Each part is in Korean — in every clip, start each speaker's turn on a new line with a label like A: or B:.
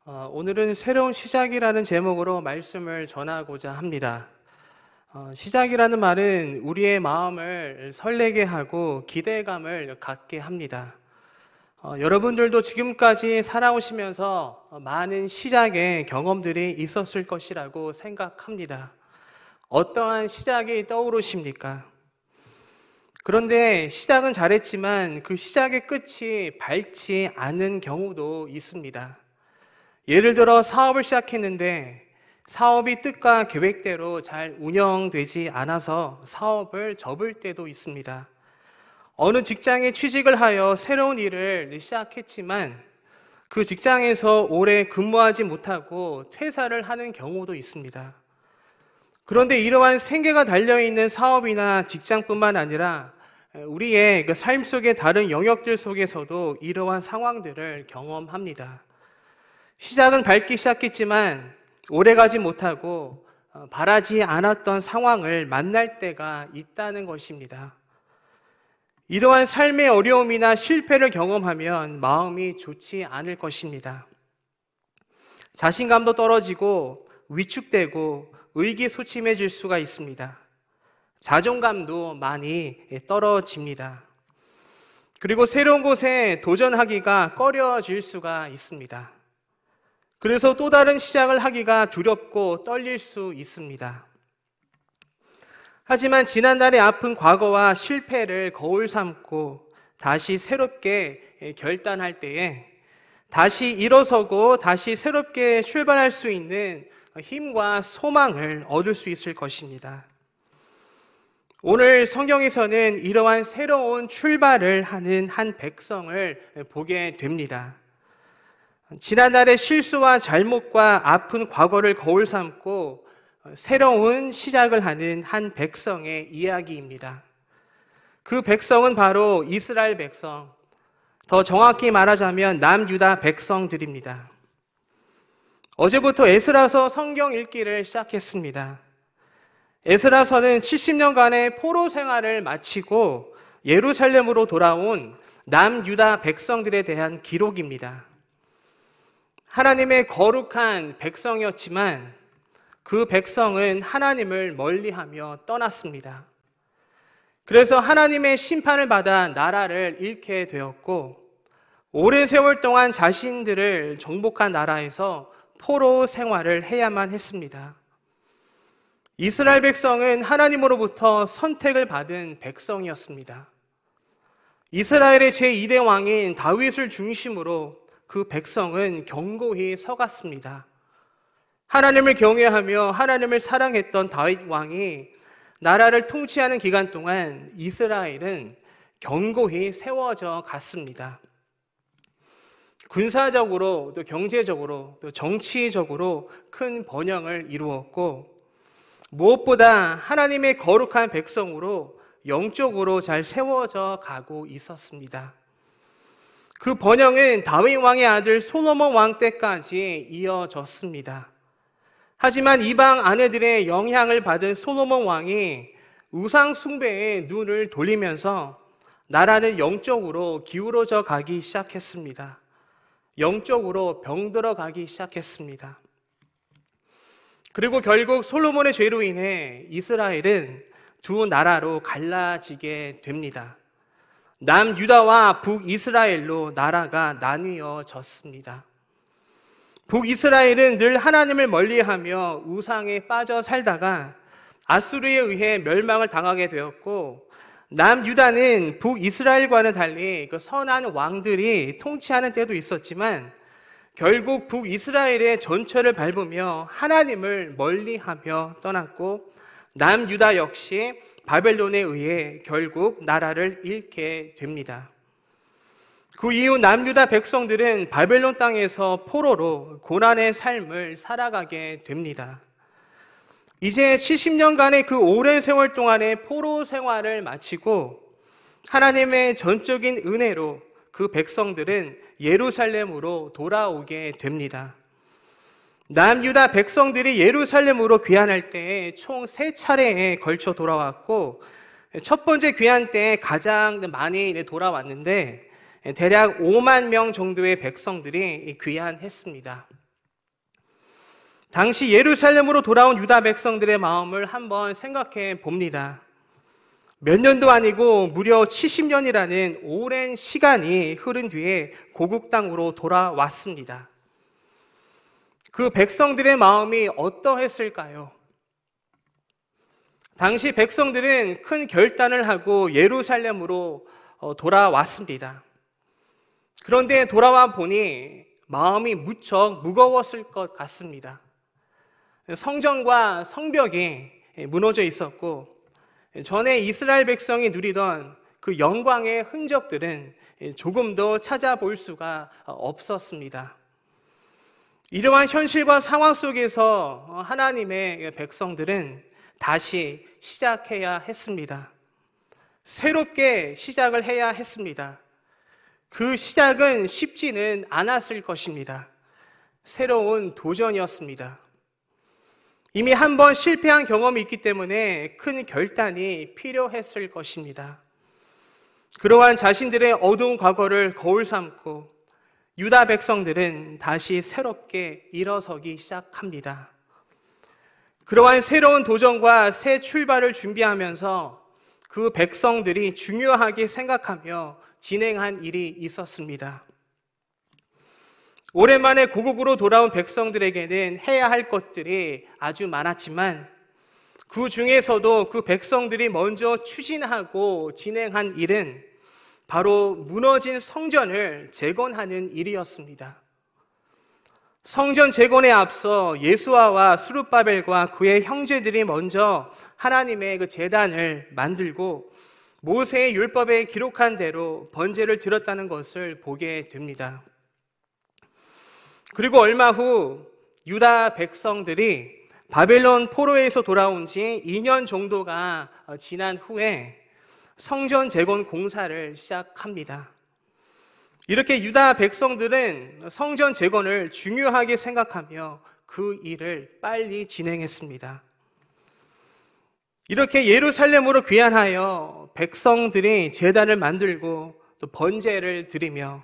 A: 오늘은 새로운 시작이라는 제목으로 말씀을 전하고자 합니다. 시작이라는 말은 우리의 마음을 설레게 하고 기대감을 갖게 합니다. 여러분들도 지금까지 살아오시면서 많은 시작의 경험들이 있었을 것이라고 생각합니다. 어떠한 시작이 떠오르십니까? 그런데 시작은 잘했지만 그 시작의 끝이 밝지 않은 경우도 있습니다. 예를 들어 사업을 시작했는데 사업이 뜻과 계획대로 잘 운영되지 않아서 사업을 접을 때도 있습니다. 어느 직장에 취직을 하여 새로운 일을 시작했지만 그 직장에서 오래 근무하지 못하고 퇴사를 하는 경우도 있습니다. 그런데 이러한 생계가 달려있는 사업이나 직장뿐만 아니라 우리의 그 삶 속의 다른 영역들 속에서도 이러한 상황들을 경험합니다. 시작은 밝기 시작했지만 오래가지 못하고 바라지 않았던 상황을 만날 때가 있다는 것입니다. 이러한 삶의 어려움이나 실패를 경험하면 마음이 좋지 않을 것입니다. 자신감도 떨어지고 위축되고 의기소침해질 수가 있습니다. 자존감도 많이 떨어집니다. 그리고 새로운 곳에 도전하기가 꺼려질 수가 있습니다. 그래서 또 다른 시작을 하기가 두렵고 떨릴 수 있습니다. 하지만 지난날의 아픈 과거와 실패를 거울 삼고 다시 새롭게 결단할 때에 다시 일어서고 다시 새롭게 출발할 수 있는 힘과 소망을 얻을 수 있을 것입니다. 오늘 성경에서는 이러한 새로운 출발을 하는 한 백성을 보게 됩니다. 지난날의 실수와 잘못과 아픈 과거를 거울 삼고 새로운 시작을 하는 한 백성의 이야기입니다. 그 백성은 바로 이스라엘 백성, 더 정확히 말하자면 남유다 백성들입니다. 어제부터 에스라서 성경 읽기를 시작했습니다. 에스라서는 70년간의 포로 생활을 마치고 예루살렘으로 돌아온 남유다 백성들에 대한 기록입니다. 하나님의 거룩한 백성이었지만 그 백성은 하나님을 멀리하며 떠났습니다. 그래서 하나님의 심판을 받아 나라를 잃게 되었고 오랜 세월 동안 자신들을 정복한 나라에서 포로 생활을 해야만 했습니다. 이스라엘 백성은 하나님으로부터 선택을 받은 백성이었습니다. 이스라엘의 제2대 왕인 다윗을 중심으로 그 백성은 견고히 서갔습니다. 하나님을 경외하며 하나님을 사랑했던 다윗 왕이 나라를 통치하는 기간 동안 이스라엘은 견고히 세워져 갔습니다. 군사적으로 또 경제적으로 또 정치적으로 큰 번영을 이루었고 무엇보다 하나님의 거룩한 백성으로 영적으로 잘 세워져 가고 있었습니다. 그 번영은 다윗 왕의 아들 솔로몬 왕 때까지 이어졌습니다. 하지만 이방 아내들의 영향을 받은 솔로몬 왕이 우상 숭배에 눈을 돌리면서 나라는 영적으로 기울어져 가기 시작했습니다. 영적으로 병들어 가기 시작했습니다. 그리고 결국 솔로몬의 죄로 인해 이스라엘은 두 나라로 갈라지게 됩니다. 남유다와 북이스라엘로 나라가 나뉘어졌습니다. 북이스라엘은 늘 하나님을 멀리하며 우상에 빠져 살다가 아수르에 의해 멸망을 당하게 되었고 남유다는 북이스라엘과는 달리 그 선한 왕들이 통치하는 때도 있었지만 결국 북이스라엘의 전철을 밟으며 하나님을 멀리하며 떠났고 남유다 역시 바벨론에 의해 결국 나라를 잃게 됩니다. 그 이후 남유다 백성들은 바벨론 땅에서 포로로 고난의 삶을 살아가게 됩니다. 이제 70년간의 그 오랜 세월 동안의 포로 생활을 마치고 하나님의 전적인 은혜로 그 백성들은 예루살렘으로 돌아오게 됩니다. 남유다 백성들이 예루살렘으로 귀환할 때 총 3차례에 걸쳐 돌아왔고 첫 번째 귀환 때 가장 많이 돌아왔는데 대략 5만 명 정도의 백성들이 귀환했습니다. 당시 예루살렘으로 돌아온 유다 백성들의 마음을 한번 생각해 봅니다. 몇 년도 아니고 무려 70년이라는 오랜 시간이 흐른 뒤에 고국 땅으로 돌아왔습니다. 그 백성들의 마음이 어떠했을까요? 당시 백성들은 큰 결단을 하고 예루살렘으로 돌아왔습니다. 그런데 돌아와 보니 마음이 무척 무거웠을 것 같습니다. 성전과 성벽이 무너져 있었고 전에 이스라엘 백성이 누리던 그 영광의 흔적들은 조금도 찾아볼 수가 없었습니다. 이러한 현실과 상황 속에서 하나님의 백성들은 다시 시작해야 했습니다. 새롭게 시작을 해야 했습니다. 그 시작은 쉽지는 않았을 것입니다. 새로운 도전이었습니다. 이미 한번 실패한 경험이 있기 때문에 큰 결단이 필요했을 것입니다. 그러한 자신들의 어두운 과거를 거울 삼고 유다 백성들은 다시 새롭게 일어서기 시작합니다. 그러한 새로운 도전과 새 출발을 준비하면서 그 백성들이 중요하게 생각하며 진행한 일이 있었습니다. 오랜만에 고국으로 돌아온 백성들에게는 해야 할 것들이 아주 많았지만 그 중에서도 그 백성들이 먼저 추진하고 진행한 일은 바로 무너진 성전을 재건하는 일이었습니다. 성전 재건에 앞서 예수아와 스룹바벨과 그의 형제들이 먼저 하나님의 그 제단을 만들고 모세의 율법에 기록한 대로 번제를 드렸다는 것을 보게 됩니다. 그리고 얼마 후 유다 백성들이 바벨론 포로에서 돌아온 지 2년 정도가 지난 후에 성전 재건 공사를 시작합니다. 이렇게 유다 백성들은 성전 재건을 중요하게 생각하며 그 일을 빨리 진행했습니다. 이렇게 예루살렘으로 귀환하여 백성들이 제단을 만들고 또 번제를 드리며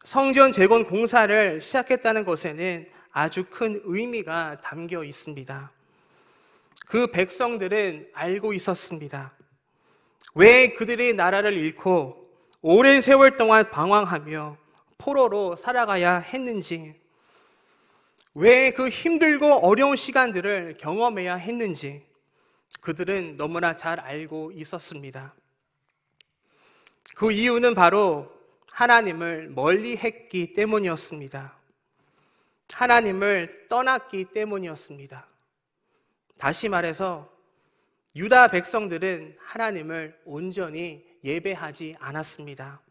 A: 성전 재건 공사를 시작했다는 것에는 아주 큰 의미가 담겨 있습니다. 그 백성들은 알고 있었습니다. 왜 그들이 나라를 잃고 오랜 세월 동안 방황하며 포로로 살아가야 했는지, 왜 그 힘들고 어려운 시간들을 경험해야 했는지 그들은 너무나 잘 알고 있었습니다. 그 이유는 바로 하나님을 멀리 했기 때문이었습니다. 하나님을 떠났기 때문이었습니다. 다시 말해서 유다 백성들은 하나님을 온전히 예배하지 않았습니다.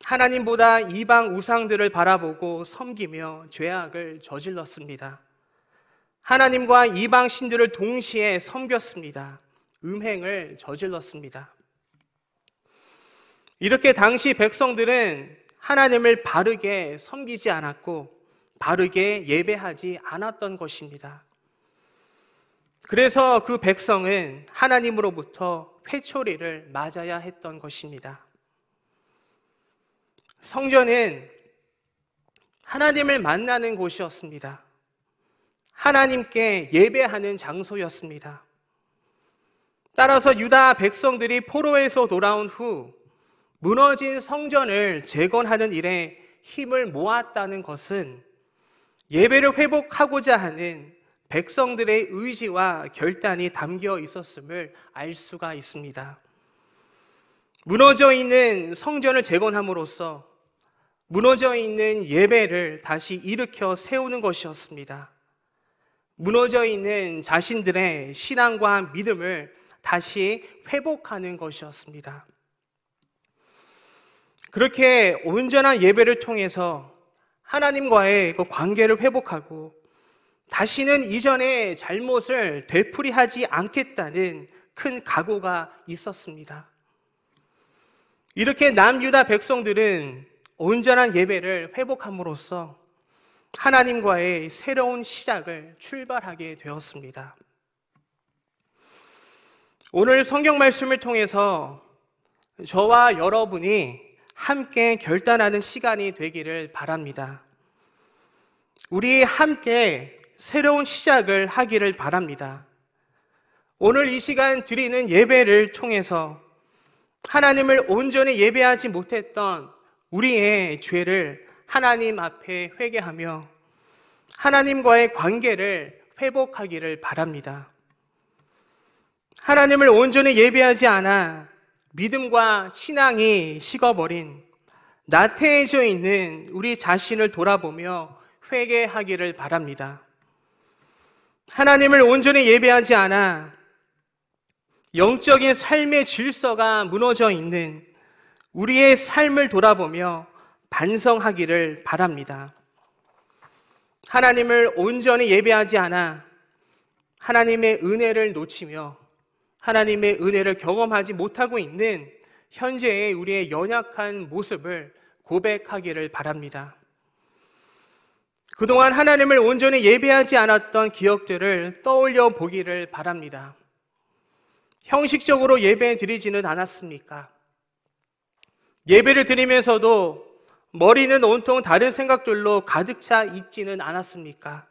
A: 하나님보다 이방 우상들을 바라보고 섬기며 죄악을 저질렀습니다. 하나님과 이방 신들을 동시에 섬겼습니다. 음행을 저질렀습니다. 이렇게 당시 백성들은 하나님을 바르게 섬기지 않았고 바르게 예배하지 않았던 것입니다. 그래서 그 백성은 하나님으로부터 회초리를 맞아야 했던 것입니다. 성전은 하나님을 만나는 곳이었습니다. 하나님께 예배하는 장소였습니다. 따라서 유다 백성들이 포로에서 돌아온 후 무너진 성전을 재건하는 일에 힘을 모았다는 것은 예배를 회복하고자 하는 백성들의 의지와 결단이 담겨 있었음을 알 수가 있습니다. 무너져 있는 성전을 재건함으로써 무너져 있는 예배를 다시 일으켜 세우는 것이었습니다. 무너져 있는 자신들의 신앙과 믿음을 다시 회복하는 것이었습니다. 그렇게 온전한 예배를 통해서 하나님과의 그 관계를 회복하고 다시는 이전의 잘못을 되풀이하지 않겠다는 큰 각오가 있었습니다. 이렇게 남유다 백성들은 온전한 예배를 회복함으로써 하나님과의 새로운 시작을 출발하게 되었습니다. 오늘 성경 말씀을 통해서 저와 여러분이 함께 결단하는 시간이 되기를 바랍니다. 우리 함께 새로운 시작을 하기를 바랍니다. 오늘 이 시간 드리는 예배를 통해서 하나님을 온전히 예배하지 못했던 우리의 죄를 하나님 앞에 회개하며 하나님과의 관계를 회복하기를 바랍니다. 하나님을 온전히 예배하지 않아 믿음과 신앙이 식어버린 나태해져 있는 우리 자신을 돌아보며 회개하기를 바랍니다. 하나님을 온전히 예배하지 않아 영적인 삶의 질서가 무너져 있는 우리의 삶을 돌아보며 반성하기를 바랍니다. 하나님을 온전히 예배하지 않아 하나님의 은혜를 놓치며 하나님의 은혜를 경험하지 못하고 있는 현재의 우리의 연약한 모습을 고백하기를 바랍니다. 그동안 하나님을 온전히 예배하지 않았던 기억들을 떠올려 보기를 바랍니다. 형식적으로 예배 드리지는 않았습니까? 예배를 드리면서도 머리는 온통 다른 생각들로 가득 차 있지는 않았습니까?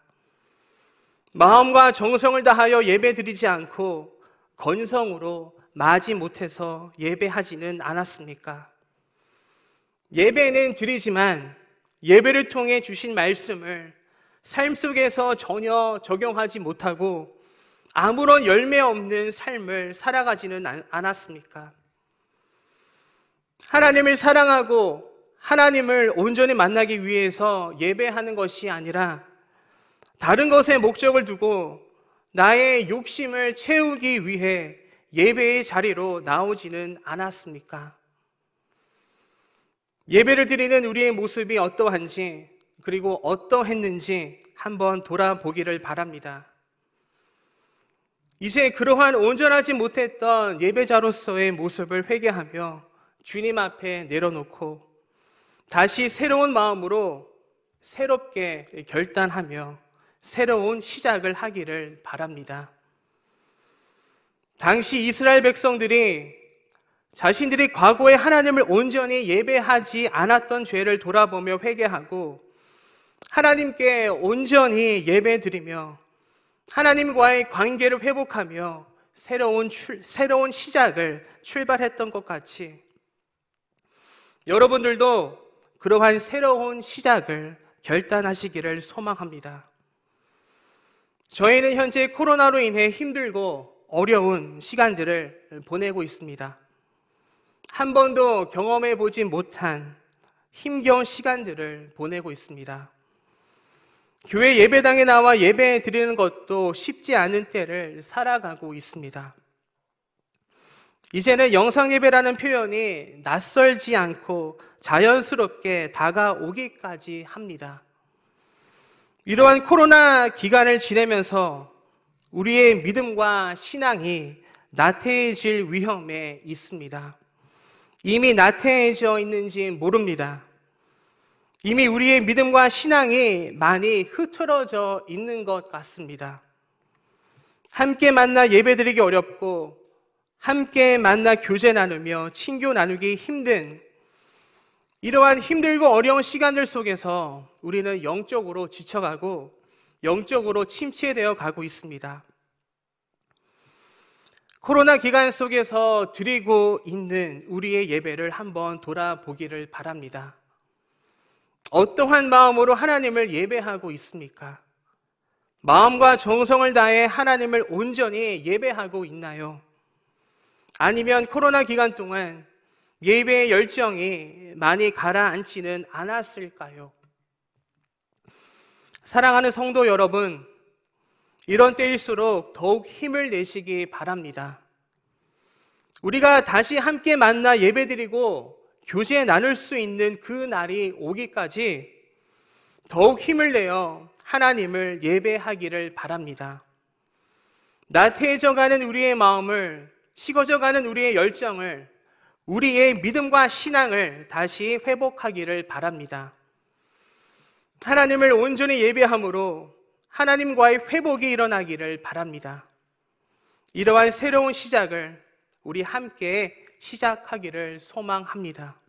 A: 마음과 정성을 다하여 예배 드리지 않고 건성으로 마지 못해서 예배하지는 않았습니까? 예배는 드리지만 예배를 통해 주신 말씀을 삶 속에서 전혀 적용하지 못하고 아무런 열매 없는 삶을 살아가지는 않았습니까? 하나님을 사랑하고 하나님을 온전히 만나기 위해서 예배하는 것이 아니라 다른 것에 목적을 두고 나의 욕심을 채우기 위해 예배의 자리로 나오지는 않았습니까? 예배를 드리는 우리의 모습이 어떠한지 그리고 어떠했는지 한번 돌아보기를 바랍니다. 이제 그러한 온전하지 못했던 예배자로서의 모습을 회개하며 주님 앞에 내려놓고 다시 새로운 마음으로 새롭게 결단하며 새로운 시작을 하기를 바랍니다. 당시 이스라엘 백성들이 자신들이 과거에 하나님을 온전히 예배하지 않았던 죄를 돌아보며 회개하고 하나님께 온전히 예배드리며 하나님과의 관계를 회복하며 새로운 시작을 출발했던 것 같이 여러분들도 그러한 새로운 시작을 결단하시기를 소망합니다. 저희는 현재 코로나로 인해 힘들고 어려운 시간들을 보내고 있습니다. 한 번도 경험해 보지 못한 힘겨운 시간들을 보내고 있습니다. 교회 예배당에 나와 예배 드리는 것도 쉽지 않은 때를 살아가고 있습니다. 이제는 영상 예배라는 표현이 낯설지 않고 자연스럽게 다가오기까지 합니다. 이러한 코로나 기간을 지내면서 우리의 믿음과 신앙이 나태해질 위험에 있습니다. 이미 나태해져 있는지 모릅니다. 이미 우리의 믿음과 신앙이 많이 흐트러져 있는 것 같습니다. 함께 만나 예배드리기 어렵고 함께 만나 교제 나누며 친교 나누기 힘든 이러한 힘들고 어려운 시간들 속에서 우리는 영적으로 지쳐가고 영적으로 침체되어 가고 있습니다. 코로나 기간 속에서 드리고 있는 우리의 예배를 한번 돌아보기를 바랍니다. 어떠한 마음으로 하나님을 예배하고 있습니까? 마음과 정성을 다해 하나님을 온전히 예배하고 있나요? 아니면 코로나 기간 동안 예배의 열정이 많이 가라앉지는 않았을까요? 사랑하는 성도 여러분, 이런 때일수록 더욱 힘을 내시기 바랍니다. 우리가 다시 함께 만나 예배드리고 교제 나눌 수 있는 그 날이 오기까지 더욱 힘을 내어 하나님을 예배하기를 바랍니다. 나태해져가는 우리의 마음을, 식어져가는 우리의 열정을, 우리의 믿음과 신앙을 다시 회복하기를 바랍니다. 하나님을 온전히 예배함으로 하나님과의 회복이 일어나기를 바랍니다. 이러한 새로운 시작을 우리 함께 시작하기를 소망합니다.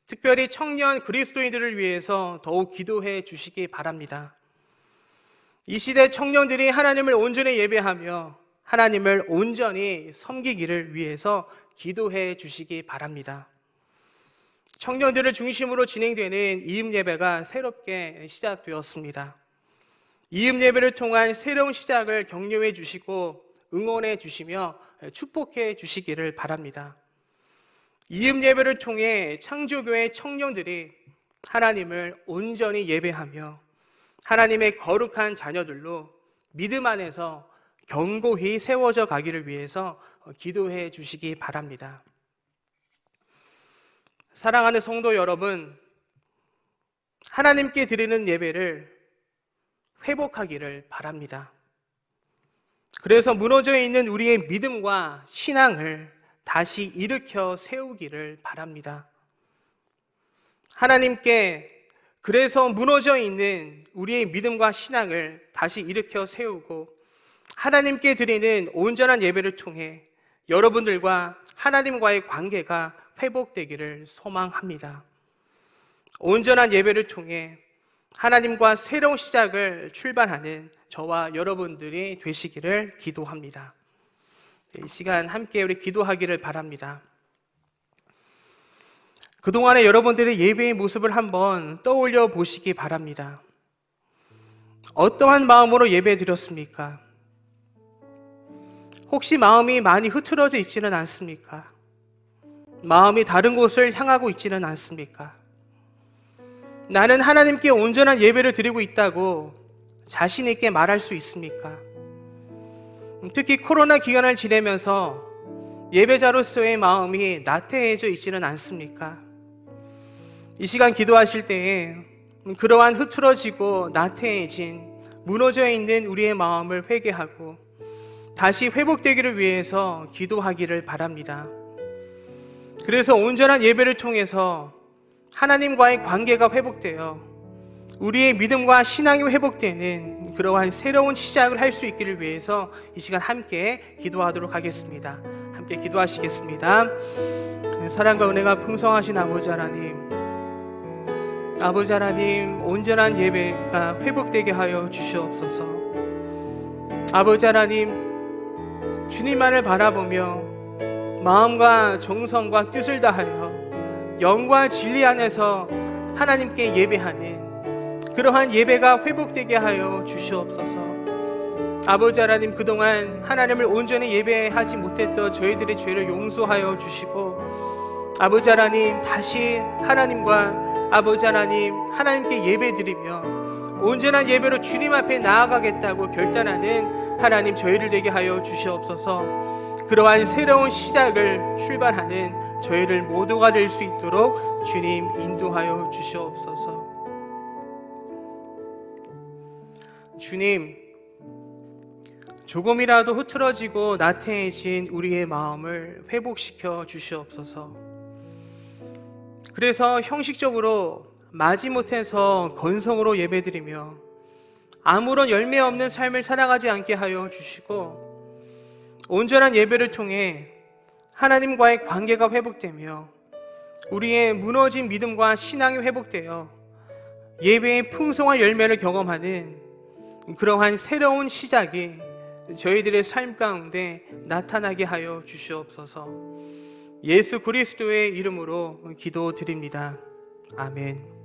A: 특별히 청년 그리스도인들을 위해서 더욱 기도해 주시기 바랍니다. 이 시대 청년들이 하나님을 온전히 예배하며 하나님을 온전히 섬기기를 위해서 기도해 주시기 바랍니다. 청년들을 중심으로 진행되는 이음 예배가 새롭게 시작되었습니다. 이음 예배를 통한 새로운 시작을 격려해 주시고 응원해 주시며 축복해 주시기를 바랍니다. 이음 예배를 통해 창조교회 청년들이 하나님을 온전히 예배하며 하나님의 거룩한 자녀들로 믿음 안에서 견고히 세워져 가기를 위해서 기도해 주시기 바랍니다. 사랑하는 성도 여러분, 하나님께 드리는 예배를 회복하기를 바랍니다. 그래서 무너져 있는 우리의 믿음과 신앙을 다시 일으켜 세우기를 바랍니다. 하나님께 그래서 무너져 있는 우리의 믿음과 신앙을 다시 일으켜 세우고 하나님께 드리는 온전한 예배를 통해 여러분들과 하나님과의 관계가 회복되기를 소망합니다. 온전한 예배를 통해 하나님과 새로운 시작을 출발하는 저와 여러분들이 되시기를 기도합니다. 이 시간 함께 우리 기도하기를 바랍니다. 그동안에 여러분들의 예배의 모습을 한번 떠올려 보시기 바랍니다. 어떠한 마음으로 예배 드렸습니까? 혹시 마음이 많이 흐트러져 있지는 않습니까? 마음이 다른 곳을 향하고 있지는 않습니까? 나는 하나님께 온전한 예배를 드리고 있다고 자신 있게 말할 수 있습니까? 특히 코로나 기간을 지내면서 예배자로서의 마음이 나태해져 있지는 않습니까? 이 시간 기도하실 때에 그러한 흐트러지고 나태해진 무너져 있는 우리의 마음을 회개하고 다시 회복되기를 위해서 기도하기를 바랍니다. 그래서 온전한 예배를 통해서 하나님과의 관계가 회복되어 우리의 믿음과 신앙이 회복되는 그러한 새로운 시작을 할 수 있기를 위해서 이 시간 함께 기도하도록 하겠습니다. 함께 기도하시겠습니다. 사랑과 은혜가 풍성하신 아버지 하나님, 아버지 하나님, 온전한 예배가 회복되게 하여 주시옵소서. 아버지 하나님, 주님만을 바라보며 마음과 정성과 뜻을 다하여 영과 진리 안에서 하나님께 예배하는 그러한 예배가 회복되게 하여 주시옵소서. 아버지 하나님, 그동안 하나님을 온전히 예배하지 못했던 저희들의 죄를 용서하여 주시고 아버지 하나님, 다시 하나님과 아버지 하나님, 하나님께 예배드리며 온전한 예배로 주님 앞에 나아가겠다고 결단하는 하나님 저희를 되게 하여 주시옵소서. 그러한 새로운 시작을 출발하는 저희를 모두가 될 수 있도록 주님 인도하여 주시옵소서. 주님, 조금이라도 흐트러지고 나태해진 우리의 마음을 회복시켜 주시옵소서. 그래서 형식적으로 마지못해서 건성으로 예배드리며 아무런 열매 없는 삶을 살아가지 않게 하여 주시고 온전한 예배를 통해 하나님과의 관계가 회복되며 우리의 무너진 믿음과 신앙이 회복되어 예배의 풍성한 열매를 경험하는 그러한 새로운 시작이 저희들의 삶 가운데 나타나게 하여 주시옵소서. 예수 그리스도의 이름으로 기도드립니다. 아멘.